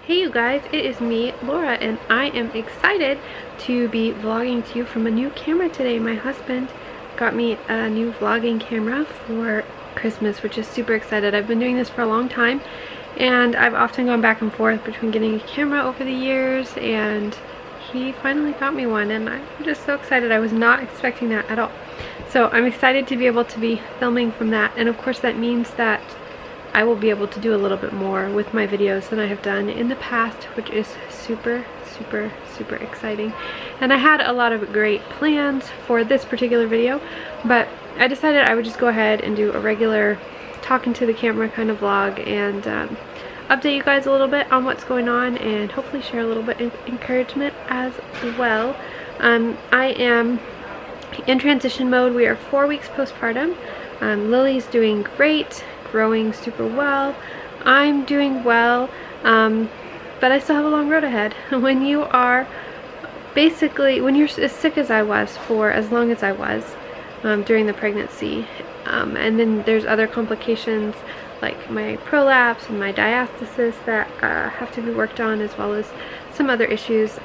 Hey you guys, it is me, Laura, and I am excited to be vlogging to you from a new camera today. My husband got me a new vlogging camera for Christmas, which is super excited. I've been doing this for a long time, and I've often gone back and forth between getting a camera over the years, and he finally got me one, and I'm just so excited. I was not expecting that at all. So I'm excited to be able to be filming from that, and of course that means that I will be able to do a little bit more with my videos than I have done in the past, which is super exciting. And I had a lot of great plans for this particular video, but I decided I would just go ahead and do a regular talking to the camera kind of vlog and update you guys a little bit on what's going on and hopefully share a little bit of encouragement as well. I am in transition mode. We are 4 weeks postpartum. Lily's doing great, growing super well. I'm doing well, but I still have a long road ahead. When you are when you're as sick as I was for as long as I was during the pregnancy, and then there's other complications like my prolapse and my diastisis that have to be worked on, as well as some other issues.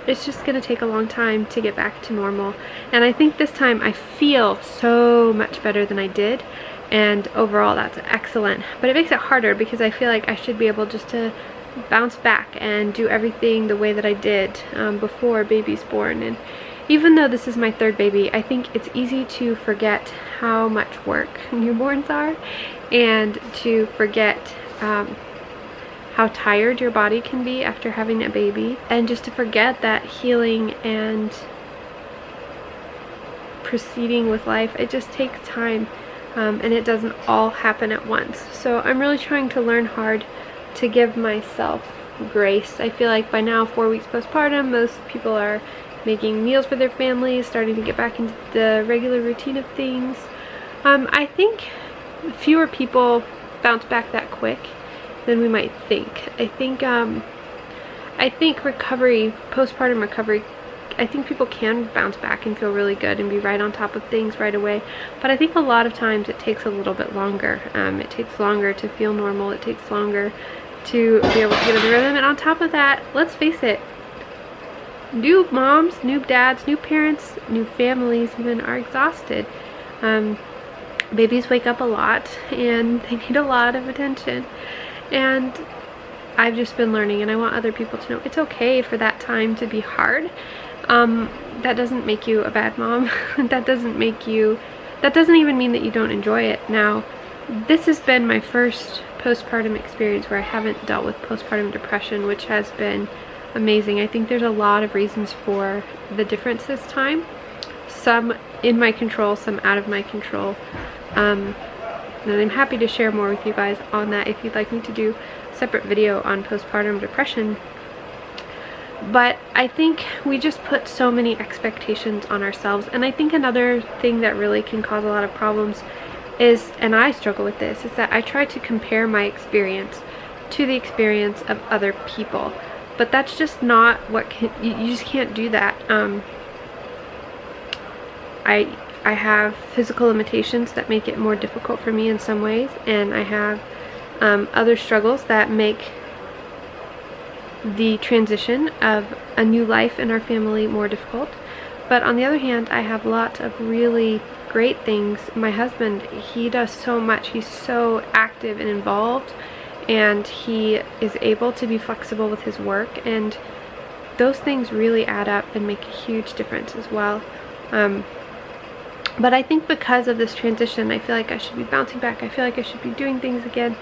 It's just going to take a long time to get back to normal, and I think this time I feel so much better than I did, and overall that's excellent. But it makes it harder because I feel like I should be able just to bounce back and do everything the way that I did before baby's born. And even though this is my third baby, I think it's easy to forget how much work newborns are, and to forget how tired your body can be after having a baby, and just to forget that healing and proceeding with life, it just takes time, and it doesn't all happen at once. So I'm really trying to learn hard to give myself grace. I feel like by now, 4 weeks postpartum, most people are making meals for their families, starting to get back into the regular routine of things. I think fewer people bounce back that quick than we might think. I think recovery, postpartum recovery, I think people can bounce back and feel really good and be right on top of things right away, but I think a lot of times it takes a little bit longer. It takes longer to feel normal. It takes longer to be able to get in the rhythm, and on top of that, let's face it, new moms, new dads, new parents, new families even are exhausted. Babies wake up a lot and they need a lot of attention, and I've just been learning, and I want other people to know it's okay for that time to be hard. That doesn't make you a bad mom. that doesn't even mean that you don't enjoy it. Now, this has been my first postpartum experience where I haven't dealt with postpartum depression, which has been amazing. I think there's a lot of reasons for the difference this time. Some in my control, some out of my control. And I'm happy to share more with you guys on that if you'd like me to do a separate video on postpartum depression. But I think we just put so many expectations on ourselves, and I think another thing that really can cause a lot of problems is, and I struggle with this, is that I try to compare my experience to the experience of other people, but that's just not what you just can't do that. I have physical limitations that make it more difficult for me in some ways, and I have other struggles that make the transition of a new life in our family more difficult. But on the other hand, I have lots of really great things. My husband, he does so much. He's so active and involved, and he is able to be flexible with his work, and those things really add up and make a huge difference as well. But I think because of this transition, I feel like I should be bouncing back. I feel like I should be doing things again.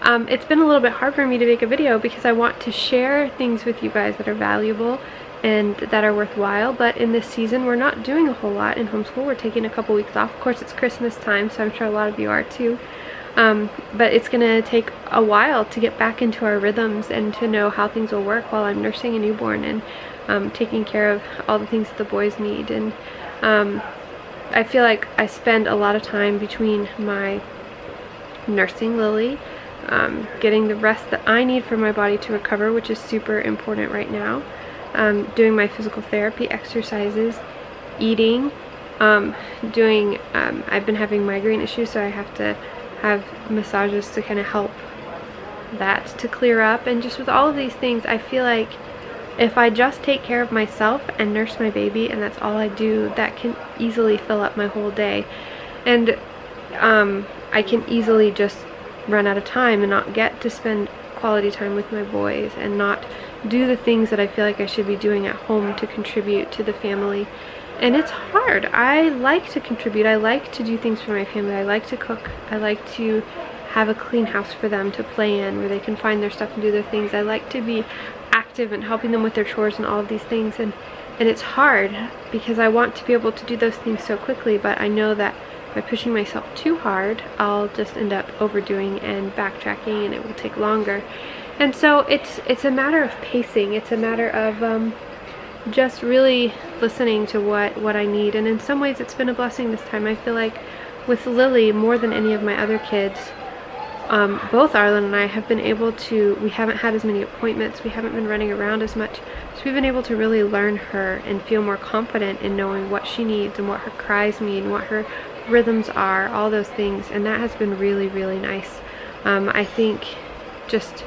It's been a little bit hard for me to make a video because I want to share things with you guys that are valuable and that are worthwhile, but in this season we're not doing a whole lot in homeschool. We're taking a couple weeks off. Of course, it's Christmas time, so I'm sure a lot of you are too. But it's gonna take a while to get back into our rhythms and to know how things will work while I'm nursing a newborn and taking care of all the things that the boys need. And I feel like I spend a lot of time between my nursing Lily, getting the rest that I need for my body to recover, which is super important right now, doing my physical therapy exercises, eating, I've been having migraine issues, so I have to have massages to kind of help that to clear up. And just with all of these things, I feel like if I just take care of myself and nurse my baby and that's all I do, that can easily fill up my whole day. And I can easily just run out of time and not get to spend quality time with my boys and not do the things that I feel like I should be doing at home to contribute to the family. And it's hard. I like to contribute. I like to do things for my family. I like to cook. I like to have a clean house for them to play in where they can find their stuff and do their things. I like to be active and helping them with their chores and all of these things. And it's hard because I want to be able to do those things so quickly, but I know that by pushing myself too hard, I'll just end up overdoing and backtracking, and it will take longer. And so it's a matter of pacing. It's a matter of just really listening to what I need. And in some ways it's been a blessing this time. I feel like with Lily, more than any of my other kids, both Arlen and I have been able to, we haven't had as many appointments, we haven't been running around as much, so we've been able to really learn her and feel more confident in knowing what she needs and what her cries mean, what her rhythms are, all those things. And that has been really, really nice. I think just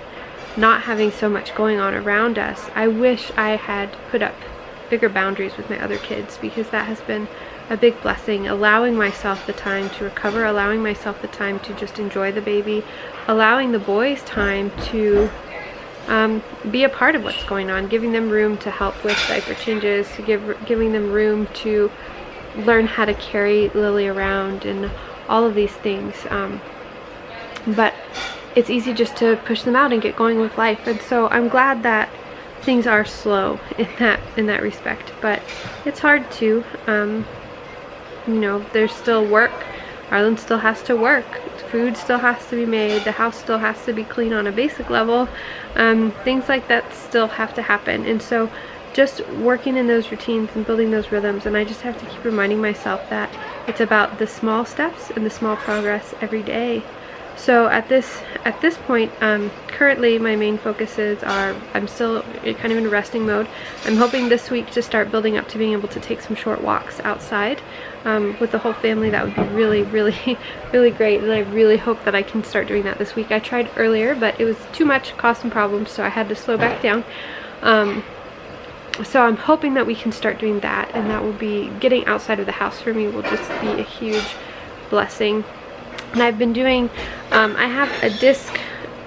not having so much going on around us, I wish I had put up bigger boundaries with my other kids, because that has been a big blessing, allowing myself the time to recover, allowing myself the time to just enjoy the baby, allowing the boys time to be a part of what's going on, giving them room to help with diaper changes, giving them room to learn how to carry Lily around and all of these things. But it's easy just to push them out and get going with life. And so I'm glad that things are slow in that respect, but it's hard too. You know, there's still work. Arlen still has to work. Food still has to be made. The house still has to be clean on a basic level. Things like that still have to happen. And so just working in those routines and building those rhythms, and I just have to keep reminding myself that it's about the small steps and the small progress every day. So at this point, currently my main focuses are, I'm still kind of in resting mode. I'm hoping this week to start building up to being able to take some short walks outside with the whole family. That would be really, really, really great, and I really hope that I can start doing that this week. I tried earlier, but it was too much, caused some problems, so I had to slow back down. So I'm hoping that we can start doing that, and that will be, getting outside of the house for me will just be a huge blessing. And I've been doing, I have a disc,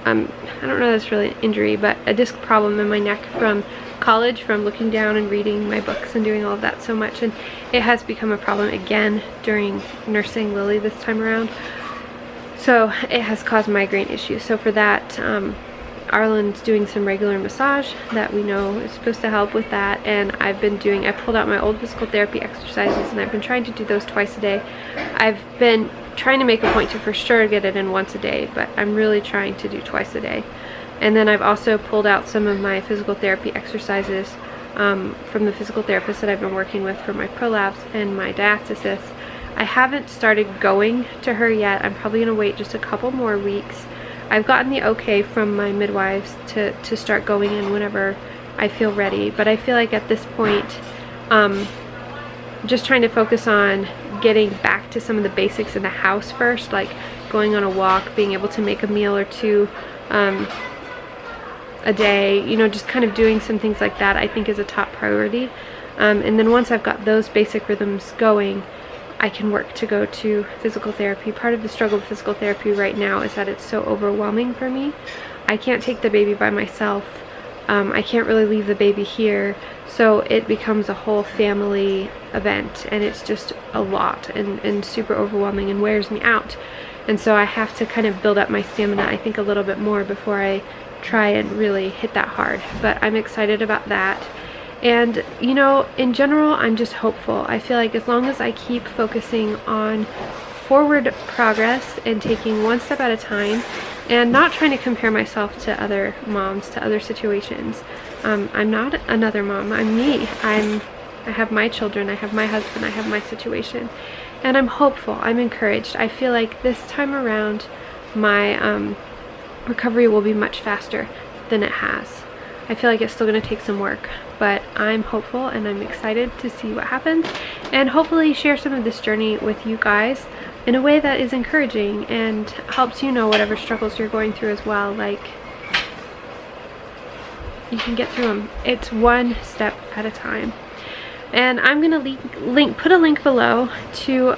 I don't know if that's really an injury, but a disc problem in my neck from college, from looking down and reading my books and doing all of that so much, and it has become a problem again during nursing Lily this time around. So it has caused migraine issues. So for that, Arlen's doing some regular massage that we know is supposed to help with that, and I pulled out my old physical therapy exercises, and I've been trying to do those twice a day. I've been trying to make a point to for sure get it in once a day, but I'm really trying to do twice a day. And then I've also pulled out some of my physical therapy exercises from the physical therapist that I've been working with for my prolapse and my diastisis. I haven't started going to her yet. I'm probably gonna wait just a couple more weeks. I've gotten the okay from my midwives to start going in whenever I feel ready, but I feel like at this point, just trying to focus on getting back to some of the basics in the house first, like going on a walk, being able to make a meal or two a day, you know, just kind of doing some things like that, I think is a top priority. And then once I've got those basic rhythms going, I can work to go to physical therapy. Part of the struggle with physical therapy right now is that it's so overwhelming for me. I can't take the baby by myself. I can't really leave the baby here, so it becomes a whole family event, and it's just a lot and super overwhelming and wears me out. And so I have to kind of build up my stamina, I think, a little bit more before I try and really hit that hard. But I'm excited about that. And, you know, in general, I'm just hopeful. I feel like as long as I keep focusing on forward progress and taking one step at a time and not trying to compare myself to other moms, to other situations. I'm not another mom. I'm me. I have my children. I have my husband. I have my situation. And I'm hopeful. I'm encouraged. I feel like this time around, my recovery will be much faster than it has. I feel like it's still going to take some work, but I'm hopeful and I'm excited to see what happens, and hopefully share some of this journey with you guys in a way that is encouraging and helps you know whatever struggles you're going through as well. Like, you can get through them. It's one step at a time. And I'm gonna put a link below to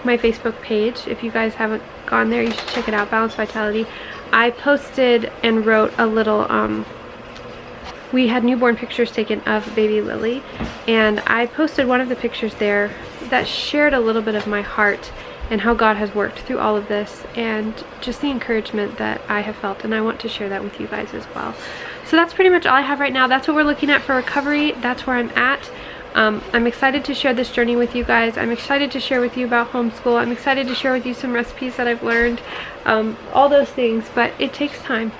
my Facebook page. If you guys haven't gone there, you should check it out, Balanced Vitality. I posted and wrote a little, we had newborn pictures taken of baby Lily, and I posted one of the pictures there that shared a little bit of my heart and how God has worked through all of this, and just the encouragement that I have felt, and I want to share that with you guys as well. So that's pretty much all I have right now. That's what we're looking at for recovery. That's where I'm at. I'm excited to share this journey with you guys. I'm excited to share with you about homeschool. I'm excited to share with you some recipes that I've learned, all those things, but it takes time.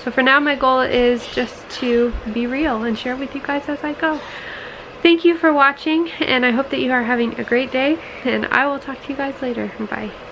So for now, my goal is just to be real and share with you guys as I go. Thank you for watching, and I hope that you are having a great day, and I will talk to you guys later. Bye.